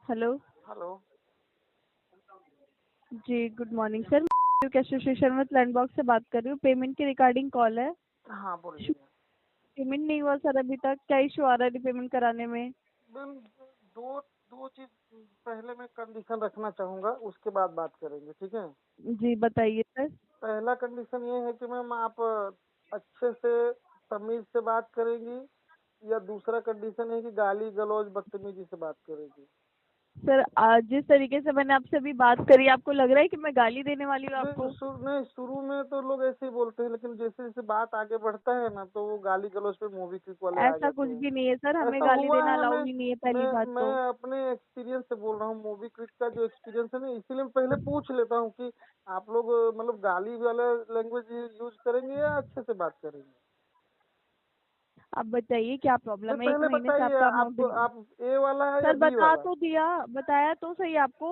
Hello. Hello. जी good morning sir, मैं cash association में plan box से बात कर रही हूँ। पेमेंट की रिगार्डिंग कॉल है। हाँ बोलिए। पेमेंट नहीं हुआ सर अभी तक, क्या इशू आ रहा है रिपेमेंट कराने में? मैम दो दो चीज पहले मैं कंडीशन रखना चाहूँगा, उसके बाद बात करेंगे, ठीक है। जी बताइए सर। पहला कंडीशन ये है कि मैम आप अच्छे से तमीज से बात करेंगी, या दूसरा कंडीशन है कि गाली गलौज बदतमीजी से बात करेंगी। सर आज जिस तरीके से मैंने आपसे अभी बात करी, आपको लग रहा है कि मैं गाली देने वाली हूँ आपको? नहीं, शुरू में तो लोग ऐसे ही बोलते हैं, लेकिन जैसे जैसे बात आगे बढ़ता है ना, तो वो गाली गलौज पे मूवी क्लिक वाले आ ऐसा जाते कुछ हैं। भी नहीं है सर, हमें ऐसा गाली हुआ देना है। अलाउ ही नहीं है पहली बात मैं तो। अपने एक्सपीरियंस से बोल रहा हूँ, मूवी क्रिक का जो एक्सपीरियंस है ना, इसीलिए मैं पहले पूछ लेता हूँ कि आप लोग मतलब गाली वाला लैंग्वेज यूज करेंगे या अच्छे से बात करेंगे। आप बताइए क्या नहीं, प्रॉब्लम है, एक पहले महीने से बताइए आपका आप ए वाला है या सर बी बता वाला। तो दिया, बताया तो सही आपको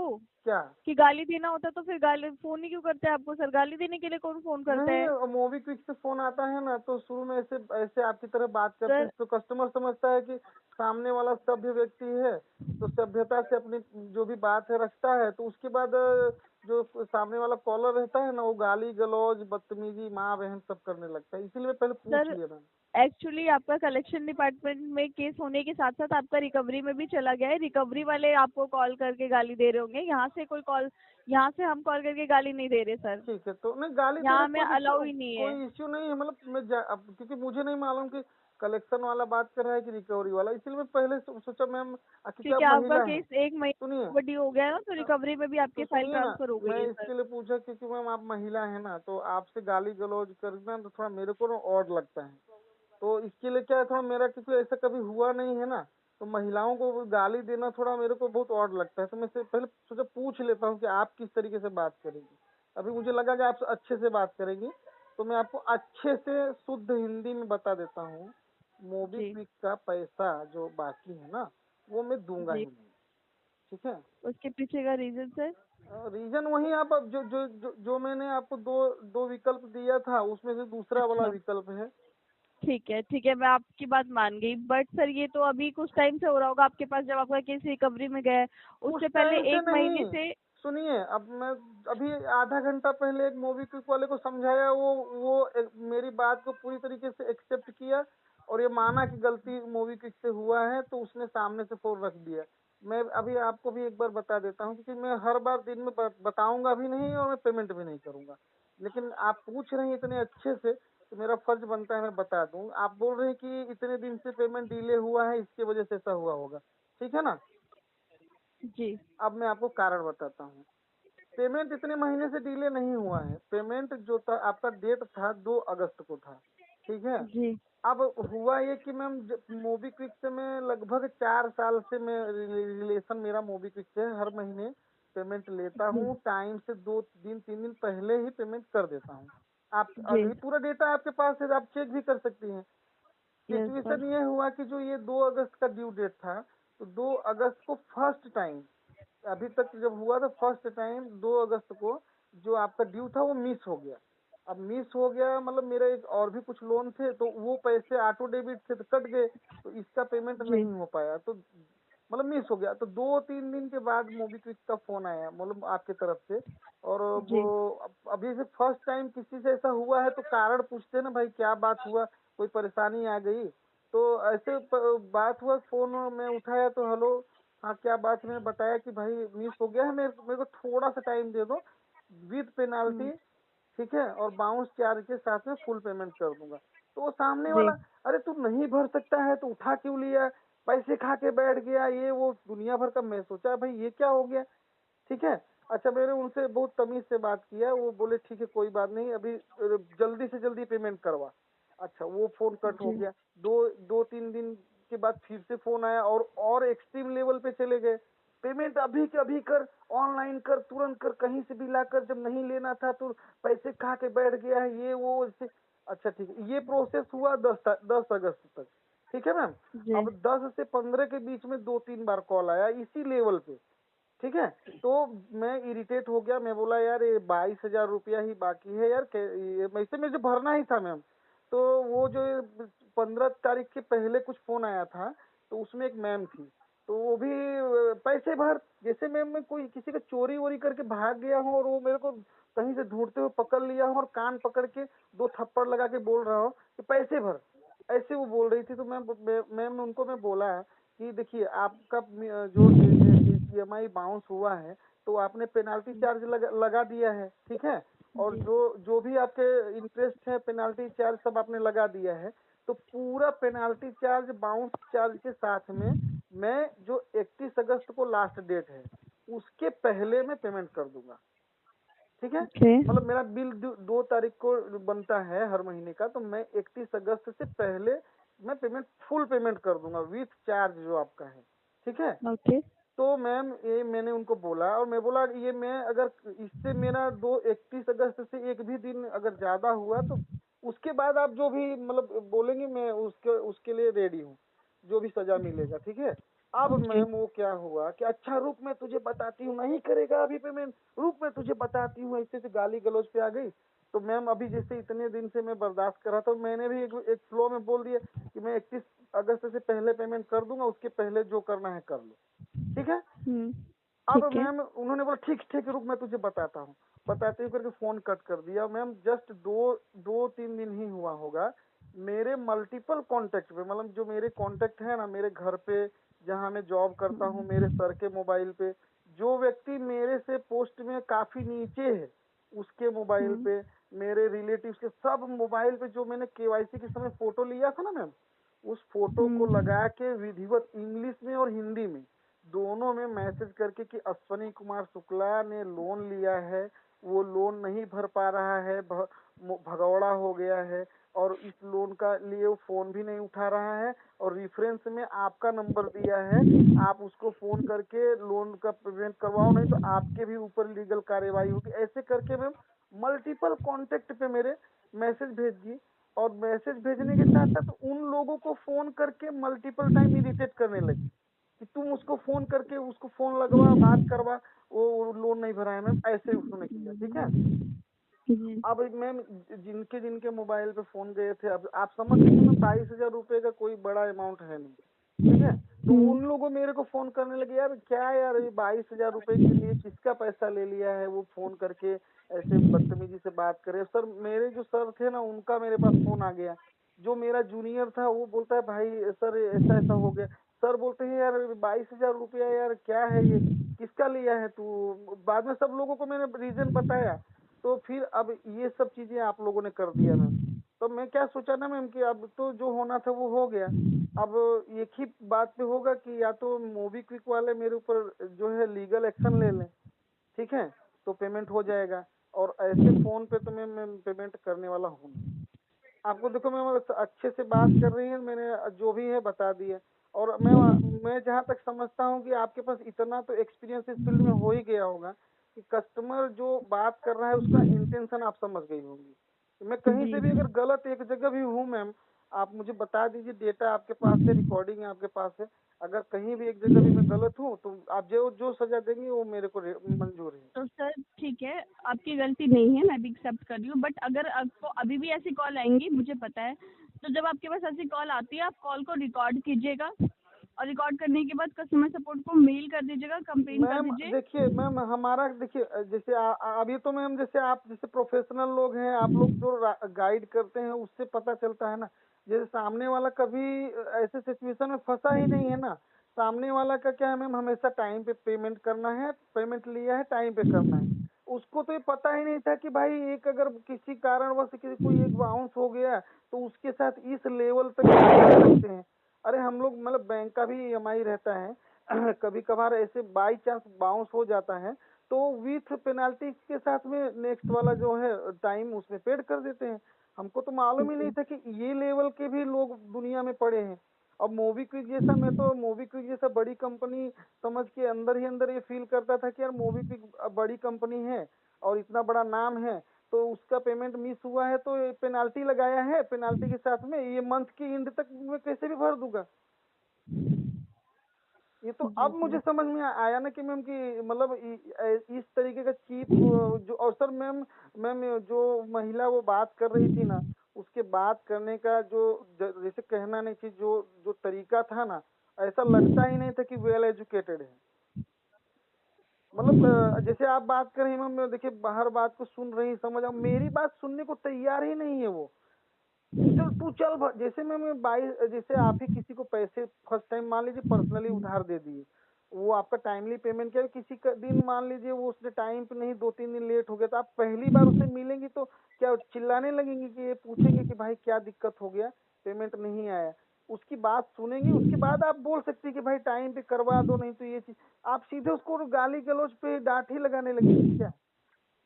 क्या? कि गाली देना होता तो फिर गाली फोन ही क्यों करते हैं आपको? सर गाली देने के लिए कौन फोन करता है? नहीं, मूवी क्विक से फोन आता है ना, तो शुरू में ऐसे ऐसे आपकी तरह बात करते सर हैं, तो कस्टमर समझता है कि सामने वाला सभ्य व्यक्ति है, तो सभ्यता से अपनी जो भी बात है रखता है। तो उसके बाद जो सामने वाला कॉलर रहता है ना, वो गाली गलौज बदतमीजी माँ बहन सब करने लगता है, इसीलिए मैं पहले पूछ सर लिया था। एक्चुअली आपका कलेक्शन डिपार्टमेंट में केस होने के साथ साथ आपका रिकवरी में भी चला गया है। रिकवरी वाले आपको कॉल करके गाली दे रहे होंगे। यहाँ से कोई कॉल, यहाँ से हम कॉल करके गाली नहीं दे रहे सर। ठीक है, तो नहीं गाली तेरा यहाँ में अलाउ ही नहीं है। कोई इश्यू नहीं है, मतलब अब क्योंकि मुझे नहीं मालूम कि कलेक्शन वाला बात कर रहा है कि रिकवरी वाला, इसलिए मैं पहले सोचा मैम, क्योंकि क्योंकि आप आपका महिला हैं। केस एक सुनिए, महीने बड़ी हो गया है ना, तो रिकवरी में भी तो आपकी फाइल सुनिए ना, ट्रांसफर हो मैं गई है सर। इसके लिए पूछा क्योंकि मैम आप महिला है ना, तो आपसे गाली गलौज करना तो थोड़ा मेरे को ना ऑड लगता है। तो इसके लिए क्या है, थोड़ा मेरा क्योंकि ऐसा कभी हुआ नहीं है ना, तो महिलाओं को गाली देना थोड़ा मेरे को बहुत ऑड लगता है। तो मैं से पहले सोचा पूछ लेता हूँ कि आप किस तरीके से बात करेंगी। अभी मुझे लगा कि आप अच्छे से बात करेंगी, तो मैं आपको अच्छे से शुद्ध हिंदी में बता देता हूँ। जी मोबीक्विक का पैसा जो बाकी है ना, वो मैं दूंगा ही जी। नहीं, ठीक है। उसके पीछे का रीजन सर? रीजन वही आप अब जो मैंने आपको दो दो विकल्प दिया था, उसमें से दूसरा वाला अच्छा विकल्प है। ठीक है, मैं आपकी बात मान गई। बट सर ये तो अभी कुछ टाइम से हो रहा होगा आपके पास, जब आपका केस रिकवरी में गया है। कुछ उससे पहले टाइम से एक महीने नहीं, से। सुनिए, अब मैं अभी आधा घंटा पहले एक मूवी क्लिक वाले को समझाया, मेरी बात को पूरी तरीके से एक्सेप्ट किया, और ये माना कि गलती मूवी क्लिक से हुआ है, तो उसने सामने से फोन रख दिया। मैं अभी आपको भी एक बार बता देता हूँ, क्योंकि मैं हर बार दिन में बताऊंगा भी नहीं और मैं पेमेंट भी नहीं करूंगा, लेकिन आप पूछ रहे हैं इतने अच्छे से, तो मेरा फर्ज बनता है मैं बता दूं। आप बोल रहे हैं कि इतने दिन से पेमेंट डिले हुआ है, इसकी वजह से ऐसा हुआ होगा, ठीक है ना। जी अब मैं आपको कारण बताता हूँ। पेमेंट इतने महीने से डिले नहीं हुआ है। पेमेंट जो था आपका डेट था 2 अगस्त को था, ठीक है। जी अब हुआ ये कि मैम मोबीक्विक से मैं लगभग 4 साल से मैं रिलेशन मेरा मोबीक्विक से है। हर महीने पेमेंट लेता जी हूँ, टाइम से 2 दिन 3 दिन पहले ही पेमेंट कर देता हूँ। आप जी। अभी पूरा डेटा आपके पास है, आप चेक भी कर सकती हैं। Yes sir. सिचुएशन ये हुआ कि जो ये 2 अगस्त का ड्यू डेट था, तो 2 अगस्त को फर्स्ट टाइम, अभी तक जब हुआ था फर्स्ट टाइम 2 अगस्त को, जो आपका ड्यू था वो मिस हो गया। अब मिस हो गया मतलब मेरे एक और भी कुछ लोन थे, तो वो पैसे ऑटो डेबिट से तो कट गए, तो इसका पेमेंट जी नहीं हो पाया, तो मतलब मिस हो गया। तो 2-3 दिन के बाद मोबीक्विक का फोन आया, मतलब आपके तरफ से। और वो जी अभी से फर्स्ट टाइम किसी से ऐसा हुआ है, तो कारण पूछते हैं ना, भाई क्या बात हुआ, कोई परेशानी आ गई। तो ऐसे बात हुआ, फोन में उठाया तो हेलो, हाँ क्या बात है, मैंने बताया कि भाई मिस हो गया है, मेरे को थोड़ा सा टाइम दे दो, विद पेनाल्टी, ठीक है, और बाउंस चार्ज के साथ में फुल पेमेंट कर दूंगा। तो वो सामने जी वाला, अरे तू नहीं भर सकता है तो उठा क्यों लिया, पैसे खा के बैठ गया, ये वो दुनिया भर का। मैं सोचा भाई ये क्या हो गया, ठीक है। अच्छा, मैंने उनसे बहुत तमीज से बात किया, वो बोले ठीक है कोई बात नहीं, अभी जल्दी से जल्दी पेमेंट करवा। अच्छा, वो फोन कट हो जी गया। 2-3 दिन के बाद फिर से फोन आया, और एक्सट्रीम लेवल पे चले गए। पेमेंट अभी के अभी कर, ऑनलाइन कर, तुरंत कर, कहीं से भी ला कर, जब नहीं लेना था तो पैसे खा के बैठ गया है, ये वो इससे। अच्छा ठीक है, ये प्रोसेस हुआ 10 अगस्त तक, ठीक है मैम। जी अब 10 से 15 के बीच में 2-3 बार कॉल आया इसी लेवल पे, ठीक है। तो मैं इरिटेट हो गया, मैं बोला यार ये 22,000 रुपया ही बाकी है यार, ये वैसे मुझे भरना ही था मैम। तो वो जो 15 तारीख के पहले कुछ फोन आया था, तो उसमें एक मैम थी, तो वो भी पैसे भर। जैसे मैं कोई किसी का चोरी वोरी करके भाग गया हूँ और वो मेरे को कहीं से ढूंढते हुए पकड़ लिया हूँ और कान पकड़ के 2 थप्पड़ लगा के बोल रहा हूँ कि पैसे भर, ऐसे वो बोल रही थी। तो मैम उनको मैं बोला कि देखिए आपका जो EMI बाउंस हुआ है तो आपने पेनाल्टी चार्ज लगा दिया है, ठीक है, और जी। जो जो भी आपके इंटरेस्ट है पेनाल्टी चार्ज सब आपने लगा दिया है। तो पूरा पेनाल्टी चार्ज बाउंस चार्ज के साथ में मैं जो 31 अगस्त को लास्ट डेट है उसके पहले मैं पेमेंट कर दूंगा, ठीक है। ओके। मतलब मेरा बिल 2 तारीख को बनता है हर महीने का, तो मैं 31 अगस्त से पहले मैं पेमेंट फुल पेमेंट कर दूंगा विथ चार्ज जो आपका है, ठीक है। ओके। तो मैम ये मैंने उनको बोला और मैं बोला ये मैं अगर इससे मेरा 31 अगस्त से एक भी दिन अगर ज्यादा हुआ तो उसके बाद आप जो भी मतलब बोलेंगे मैं उसके उसके लिए रेडी हूँ, जो भी सजा मिलेगा, ठीक है। अब ओके। मैम वो क्या हुआ कि अच्छा रुक मैं तुझे बताती हूँ, नहीं करेगा अभी पेमेंट, रुक मैं तुझे बताती हूँ, ऐसे से गाली गलौज पे आ गई। तो मैम अभी जैसे इतने दिन से मैं बर्दाश्त कर रहा था, मैंने भी एक फ्लो में बोल दिया कि मैं 31 अगस्त से पहले पेमेंट कर दूंगा, उसके पहले जो करना है कर लो, ठीक है। हम्म। अब ठीक है। मैम उन्होंने बोला ठीक ठीक रुक मैं तुझे बताता हूँ, बताते हुए करके फोन कट कर दिया। मैम जस्ट दो तीन दिन ही हुआ होगा, मेरे मल्टीपल कांटेक्ट पे, मतलब जो मेरे कांटेक्ट है ना मेरे घर पे जहाँ मैं जॉब करता हूँ, मेरे सर के मोबाइल पे जो व्यक्ति मेरे से पोस्ट में काफी नीचे है उसके मोबाइल हम्म। पे, मेरे रिलेटिव्स के सब मोबाइल पे जो मैंने KYC के समय फोटो लिया था ना मैम, उस फोटो को हम्म। लगा के विधिवत इंग्लिश में और हिंदी में दोनों में मैसेज करके कि अश्वनी कुमार शुक्ला ने लोन लिया है, वो लोन नहीं भर पा रहा है, भगौड़ा हो गया है और इस लोन का लिए वो फोन भी नहीं उठा रहा है और रेफरेंस में आपका नंबर दिया है, आप उसको फोन करके लोन का पेमेंट करवाओ नहीं तो आपके भी ऊपर लीगल कार्रवाई होगी। ऐसे करके मैम मल्टीपल कांटेक्ट पे मेरे मैसेज भेज दी और मैसेज भेजने के साथ साथ उन लोगों को फोन करके मल्टीपल टाइम इरिटेट करने लगी कि तुम उसको फोन करके उसको फोन लगवा बात करवा, वो लोन नहीं भरा है मैम, ऐसे उसने किया, ठीक है। जी। अब मैम जिनके जिनके मोबाइल पे फोन गए थे, अब आप समझ सकते हैं मैम 22,000 रुपए का कोई बड़ा अमाउंट है नहीं, ठीक है। तो हम्म। उन लोगों मेरे को फोन करने लगे यार क्या यार ये 22,000 रुपए के लिए किसका पैसा ले लिया है, वो फोन करके ऐसे बदतमीजी से बात करे। सर मेरे जो सर थे ना उनका मेरे पास फोन आ गया, जो मेरा जूनियर था वो बोलता है भाई सर ऐसा ऐसा हो गया। सर बोलते हैं यार 22,000 रुपया यार क्या है ये, किसका लिया है तू। बाद में सब लोगों को मैंने रीजन बताया, तो फिर अब ये सब चीजें आप लोगों ने कर दिया मैम। तो मैं क्या सोचा ना मैम कि अब तो जो होना था वो हो गया, अब एक ही बात पे होगा कि या तो मोबीक्विक वाले मेरे ऊपर जो है लीगल एक्शन ले लें, ठीक है, तो पेमेंट हो जाएगा। और ऐसे फोन पे तो मैं पेमेंट करने वाला हूँ नहीं। आपको देखो मैं अच्छे से बात कर रही है, मैंने जो भी है बता दिया। और मैं जहाँ तक समझता हूँ कि आपके पास इतना तो एक्सपीरियंस इस फील्ड में हो ही गया होगा कि कस्टमर जो बात कर रहा है उसका इंटेंशन आप समझ गई होंगी। मैं कहीं जी। से भी अगर गलत एक जगह भी हूँ मैम, आप मुझे बता दीजिए, डेटा आपके पास है, रिकॉर्डिंग आपके पास है, अगर कहीं भी एक जगह भी मैं गलत हूँ तो आप जो जो सजा देंगी वो मेरे को मंजूर है। तो सर ठीक है, आपकी गलती नहीं है, मैं भी एक्सेप्ट कर रही हूँ, बट अगर आपको अभी भी ऐसी कॉल आएंगी मुझे पता है, तो जब आपके पास ऐसी कॉल आती है आप कॉल को रिकॉर्ड कीजिएगा और रिकॉर्ड करने के बाद कस्टमर सपोर्ट को मेल कर दीजिएगा, कंप्लेन कर मैम दीजिए। देखिए मैम हमारा देखिए जैसे अभी तो मैम जैसे आप जैसे प्रोफेशनल लोग हैं, आप लोग जो गाइड करते हैं उससे पता चलता है ना, जैसे सामने वाला कभी ऐसे सिचुएशन में फंसा ही नहीं है ना। सामने वाला का क्या है मैम, हमेशा टाइम पे पेमेंट करना है, पेमेंट लिया है टाइम पे करना है। उसको तो ये पता ही नहीं था कि भाई एक अगर किसी कारणवश किसी कोई एक बाउंस हो गया तो उसके साथ इस लेवल तक जा सकते हैं। अरे हम लोग मतलब बैंक का भी EMI रहता है कभी कभार ऐसे बाई चांस बाउंस हो जाता है तो विथ पेनाल्टी के साथ में नेक्स्ट वाला जो है टाइम उसमें पेड कर देते हैं। हमको तो मालूम ही नहीं था कि ये लेवल के भी लोग दुनिया में पड़े हैं। अब मोबीक्विक जैसा, मैं तो मोबीक्विक जैसा बड़ी कंपनी समझ के अंदर ही अंदर ये फील करता था कि यार मोबीक्विक बड़ी कंपनी है और इतना बड़ा नाम है, तो उसका पेमेंट मिस हुआ है तो पेनाल्टी लगाया है, पेनाल्टी के साथ में ये मंथ की एंड तक मैं कैसे भी भर दूंगा। ये तो जी अब मुझे सर। समझ में आया ना कि मैम कि मतलब इस तरीके का चीप जो, और सर मैम मैम जो महिला वो बात कर रही थी ना, उसके बात करने का जो जैसे कहना नहीं चाहिए जो जो तरीका था ना, ऐसा लगता ही नहीं था कि वेल एजुकेटेड है। मतलब जैसे आप बात कर रही हैं मैम, देखिए हर बात को सुन रही, समझ, अब मेरी बात सुनने को तैयार ही नहीं है वो। चल तू चल जैसे मैं बाई, जैसे आप ही किसी को पैसे फर्स्ट टाइम मान लीजिए पर्सनली उधार दे दिए, वो आपका टाइमली पेमेंट किया, किसी का दिन मान लीजिए वो उसने टाइम पे नहीं, 2-3 दिन लेट हो गया, तो आप पहली बार उससे मिलेंगी तो क्या चिल्लाने लगेंगी कि ये पूछेंगे कि भाई क्या दिक्कत हो गया, पेमेंट नहीं आया? उसकी बात सुनेंगी, उसके बाद आप बोल सकती है कि भाई टाइम पे करवा दो, नहीं तो ये चीज। आप सीधे उसको गाली गलौज पे डांट ही लगाने लगेंगी क्या?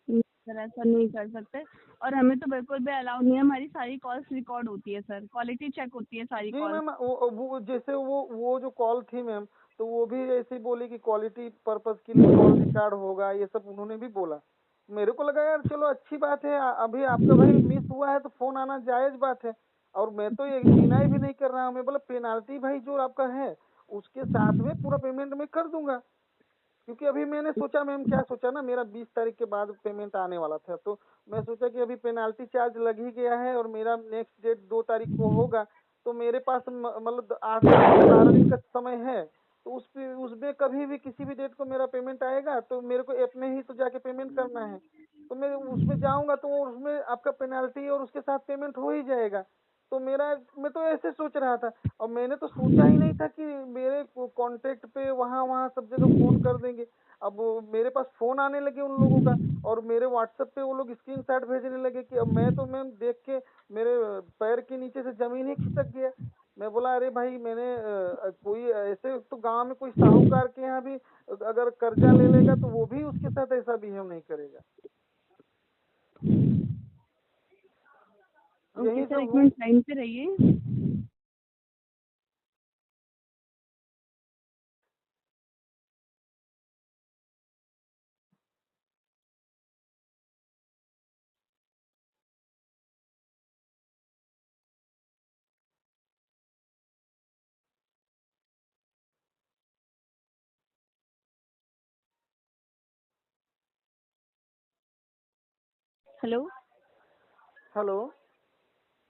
नहीं सर, ऐसा नहीं कर सकते। और हमें तो बिल्कुल भी अलाउ नहीं है, हमारी सारी कॉल्स रिकॉर्ड होती है सर, क्वालिटी चेक होती है सारी जी कॉल्स। मैम, वो जैसे वो जो कॉल थी मैम, तो वो भी ऐसे ही बोली कि क्वालिटी पर्पस के लिए कॉल रिकॉर्ड होगा, ये सब उन्होंने भी बोला। मेरे को लगा यार चलो अच्छी बात है, अभी आपका भाई मिस हुआ है तो फोन आना जायज बात है। और मैं तो ये डिनाई भी नहीं कर रहा हूँ, मैं बोला पेनाल्टी भाई जो आपका है उसके साथ में पूरा पेमेंट मैं कर दूंगा। क्योंकि अभी मैंने सोचा मैम, क्या सोचा ना, मेरा 20 तारीख के बाद पेमेंट आने वाला था, तो मैं सोचा कि अभी पेनाल्टी चार्ज लग ही गया है और मेरा नेक्स्ट डेट 2 तारीख को होगा, तो मेरे पास मतलब 8 दिन 12 दिन का समय है। तो उसमें कभी भी किसी भी डेट को मेरा पेमेंट आएगा तो मेरे को ऐप में ही तो जाके पेमेंट करना है। तो मैं उसमें जाऊंगा तो उसमें आपका पेनाल्टी और उसके साथ पेमेंट हो ही जाएगा। तो मैं तो ऐसे सोच रहा था। और मैंने तो सोचा ही नहीं था कि मेरे कांटेक्ट पे वहाँ वहाँ सब जगह फोन कर देंगे। अब मेरे पास फोन आने लगे उन लोगों का, और मेरे व्हाट्सएप पे वो लोग स्क्रीनशॉट भेजने लगे कि अब मैं तो मैम देख के मेरे पैर के नीचे से जमीन ही खिसक गया। मैं बोला अरे भाई मैंने कोई ऐसे तो गांव में कोई साहूकार के यहाँ भी अगर कर्जा ले लेगा तो वो भी उसके साथ ऐसा बिहेव नहीं करेगा। ओके यही सर, सब एक हूँ। मिनट लाइन पे रहिए। हेलो। हेलो।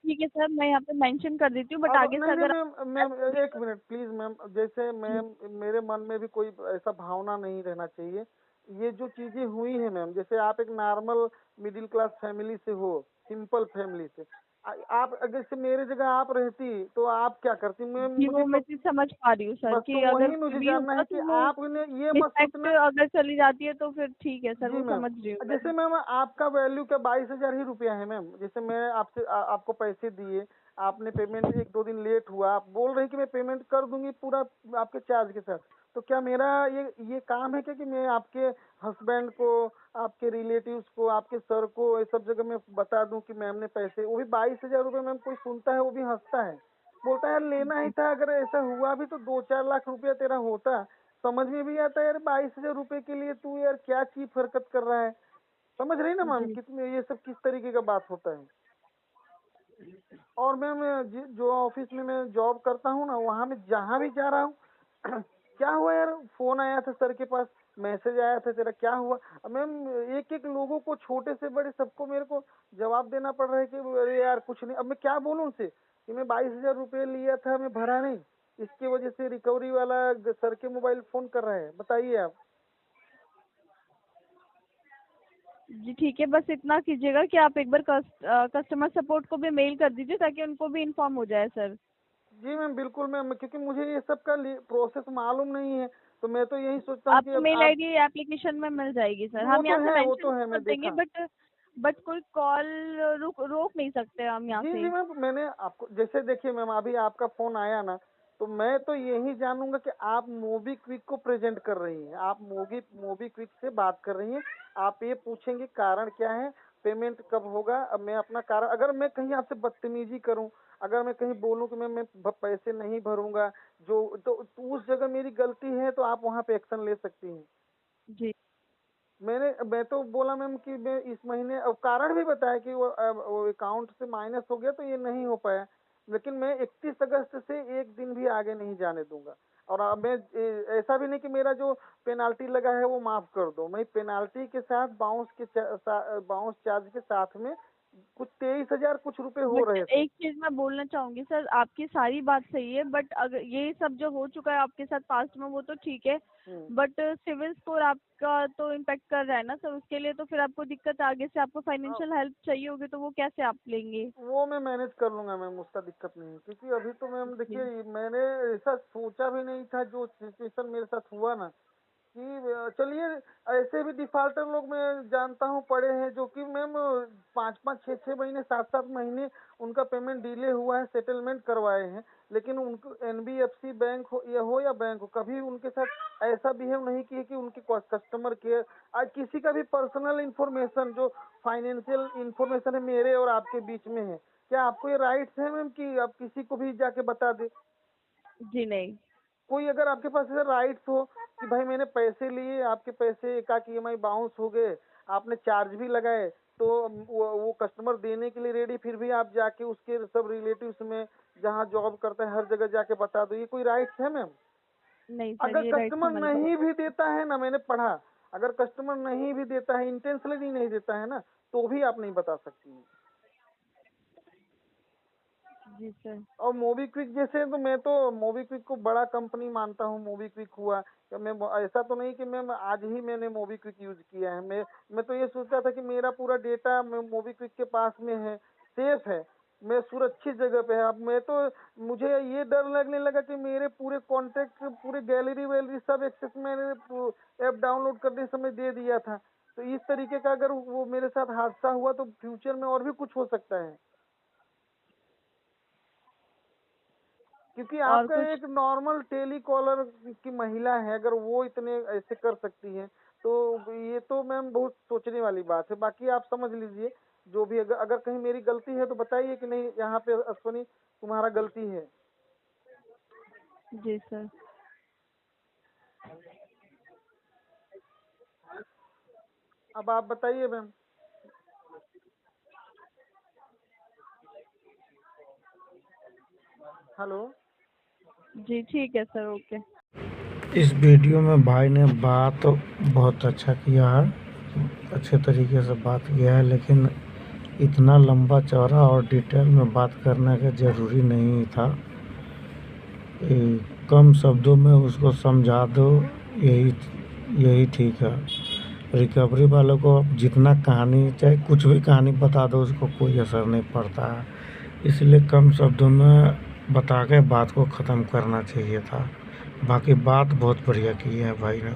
ठीक है सर, मैं यहाँ पे मेंशन कर देती हूँ, बट अब आगे से नहीं नहीं अगर मैम, मैम आप एक मिनट प्लीज मैम, जैसे मैम मेरे मन में भी कोई ऐसा भावना नहीं रहना चाहिए। ये जो चीजें हुई है मैम, जैसे आप एक नॉर्मल मिडिल क्लास फैमिली से हो, सिंपल फैमिली से, आप अगर से मेरे जगह आप रहती तो आप क्या करती मैम? जी, मुझे वो तो मैं चीज़ समझ पा रही हूँ सर बस तो कि अगर वही कुछ मुझे भी जानना होगा है तो कि वो आपने ये मत रिस्पेक्ट सोचना। अगर चली जाती है तो फिर ठीक है सर, जी वो मैम, समझ रही हूँ मैं। जैसे मैम आपका वैल्यू क्या 22,000 ही रुपया है मैम? जैसे मैं आपसे आपको पैसे दिए, आपने पेमेंट 1-2 दिन लेट हुआ, आप बोल रहे हैं कि मैं पेमेंट कर दूंगी पूरा आपके चार्ज के साथ, तो क्या मेरा ये काम है क्या कि मैं आपके हस्बैंड को, आपके रिलेटिव्स को, आपके सर को, ये सब जगह मैं बता दूं कि मैम ने पैसे, वो भी 22,000 रुपये मैम, कोई सुनता है वो भी हंसता है, बोलता है यार लेना ही था, अगर ऐसा हुआ भी तो 2-4 लाख रुपया तेरा होता। समझ में भी आता है यार 22,000 रुपये के लिए तू यार क्या चीप हरकत कर रहा है। समझ रही ना मैम जी। कितने ये सब किस तरीके का बात होता है। और मैम जो ऑफिस में मैं जॉब करता हूँ ना, वहाँ मैं जहाँ भी जा रहा हूँ क्या हुआ यार, फोन आया था सर के पास, मैसेज आया था तेरा क्या हुआ। अब मैम एक एक लोगों को, छोटे से बड़े सबको मेरे को जवाब देना पड़ रहा है कि अरे यार कुछ नहीं। अब मैं क्या बोलूँ उनसे कि मैं 22,000 रुपये लिया था, मैं भरा नहीं, इसकी वजह से रिकवरी वाला सर के मोबाइल फोन कर रहा है, बताइए आप। जी ठीक है, बस इतना कीजिएगा कि आप एक बार कस्टमर सपोर्ट को भी मेल कर दीजिए ताकि उनको भी इन्फॉर्म हो जाए सर। जी मैम बिल्कुल मैम, क्योंकि मुझे ये सब का प्रोसेस मालूम नहीं है, तो मैं तो यही सोचता हूँ कि आपको अब मेल आप। आईडी एप्लीकेशन में मिल जाएगी सर, वो हम तो यहाँ से है, वो मेंशन तो है, कर मैं देंगे, देखा। बट कोई कॉल रोक नहीं सकते हम यहाँ जी जी से। मैम, मैंने आपको जैसे देखिए मैम, अभी आपका फोन आया ना, तो मैं तो यही जानूंगा कि आप मोबी क्विक को प्रेजेंट कर रही हैं, आप मोबी मोबी क्विक से बात कर रही हैं। आप ये पूछेंगे कारण क्या है, पेमेंट कब होगा। अब मैं अपना कारण, अगर मैं कहीं आपसे बदतमीजी करूं, अगर मैं कहीं बोलूं कि मैं पैसे नहीं भरूंगा, तो उस जगह मेरी गलती है, तो आप वहां पे एक्शन ले सकती हैं। जी। मैं तो बोला मैम कि मैं इस महीने, अब कारण भी बताया कि वो अकाउंट से माइनस हो गया तो ये नहीं हो पाया, लेकिन मैं 31 अगस्त से एक दिन भी आगे नहीं जाने दूंगा। और अब मैं ऐसा भी नहीं कि मेरा जो पेनाल्टी लगा है वो माफ कर दो, मैं पेनाल्टी के साथ बाउंस चार्ज के साथ में कुछ 23,000 कुछ रुपए हो रहे बट थे। एक चीज मैं बोलना चाहूंगी सर, आपकी सारी बात सही है, बट अगर ये सब जो हो चुका है आपके साथ पास्ट में वो तो ठीक है, बट सिविल स्कोर आपका तो इम्पेक्ट कर रहा है ना सर, उसके लिए तो फिर आपको दिक्कत आगे से, आपको फाइनेंशियल हेल्प चाहिए होगी तो वो कैसे आप लेंगे? वो मैं मैनेज कर लूंगा मैम, उसका दिक्कत नहीं है, क्योंकि अभी तो मैम जी देखिए मैंने ऐसा सोचा भी नहीं था जो सिचुएशन मेरे साथ हुआ ना, कि चलिए ऐसे भी डिफाल्टर लोग मैं जानता हूँ पड़े हैं, जो कि मैम 5-5 6-6 महीने 7-7 महीने उनका पेमेंट डिले हुआ है, सेटलमेंट करवाए हैं, लेकिन उनको एनबीएफसी बैंक हो या बैंक हो, कभी उनके साथ ऐसा बिहेव नहीं किए कि उनके कस्टमर केयर, आज किसी का भी पर्सनल इंफॉर्मेशन जो फाइनेंशियल इंफॉर्मेशन है मेरे और आपके बीच में है, क्या आपको ये राइट्स है मैम कि आप किसी को भी जाके बता दे? जी नहीं। कोई अगर आपके पास ऐसा राइट्स हो कि भाई मैंने पैसे लिए, आपके पैसे एकाक ईएमआई बाउंस हो गए, आपने चार्ज भी लगाए, तो वो कस्टमर देने के लिए रेडी, फिर भी आप जाके उसके सब रिलेटिव्स में जहाँ जॉब करता है हर जगह जाके बता दो, ये कोई राइट्स है मैम? नहीं सर, अगर ये राइट्स कस्टमर हमारे पास। नहीं भी देता है ना, मैंने पढ़ा, अगर कस्टमर नहीं भी देता है, इंटेंशनली नहीं देता है ना, तो भी आप नहीं बता सकती हैं। जी सर। और मोबीक्विक जैसे, तो मैं तो मोबीक्विक को बड़ा कंपनी मानता हूँ। मोबीक्विक हुआ कि मैं ऐसा तो नहीं कि मैं आज ही मैंने मोबीक्विक यूज किया है, मैं तो ये सोचता था कि मेरा पूरा डेटा मोबीक्विक के पास में है, सेफ है, मैं सुरक्षित जगह पे है। अब मैं तो, मुझे ये डर लगने लगा कि मेरे पूरे कॉन्टेक्ट, पूरे गैलरी वैलरी सब एक्सेस मैंने ऐप डाउनलोड करने समय दे दिया था। तो इस तरीके का अगर वो मेरे साथ हादसा हुआ तो फ्यूचर में और भी कुछ हो सकता है, क्योंकि और आपका कुछ? एक नॉर्मल टेली कॉलर की महिला है, अगर वो इतने ऐसे कर सकती है, तो ये तो मैम बहुत सोचने वाली बात है। बाकी आप समझ लीजिए, जो भी, अगर कहीं मेरी गलती है तो बताइए कि नहीं यहाँ पे अश्वनी तुम्हारा गलती है। जी सर। अब आप बताइए मैम। हेलो। जी ठीक है सर, ओके। इस वीडियो में भाई ने बात बहुत अच्छा किया है, अच्छे तरीके से बात किया है, लेकिन इतना लंबा चौड़ा और डिटेल में बात करने का ज़रूरी नहीं था। कम शब्दों में उसको समझा दो, यही ठीक है। रिकवरी वालों को जितना कहानी, चाहे कुछ भी कहानी बता दो, उसको कोई असर नहीं पड़ता है, इसलिए कम शब्दों में बता के बात को ख़त्म करना चाहिए था। बाकी बात बहुत बढ़िया की है भाई ने।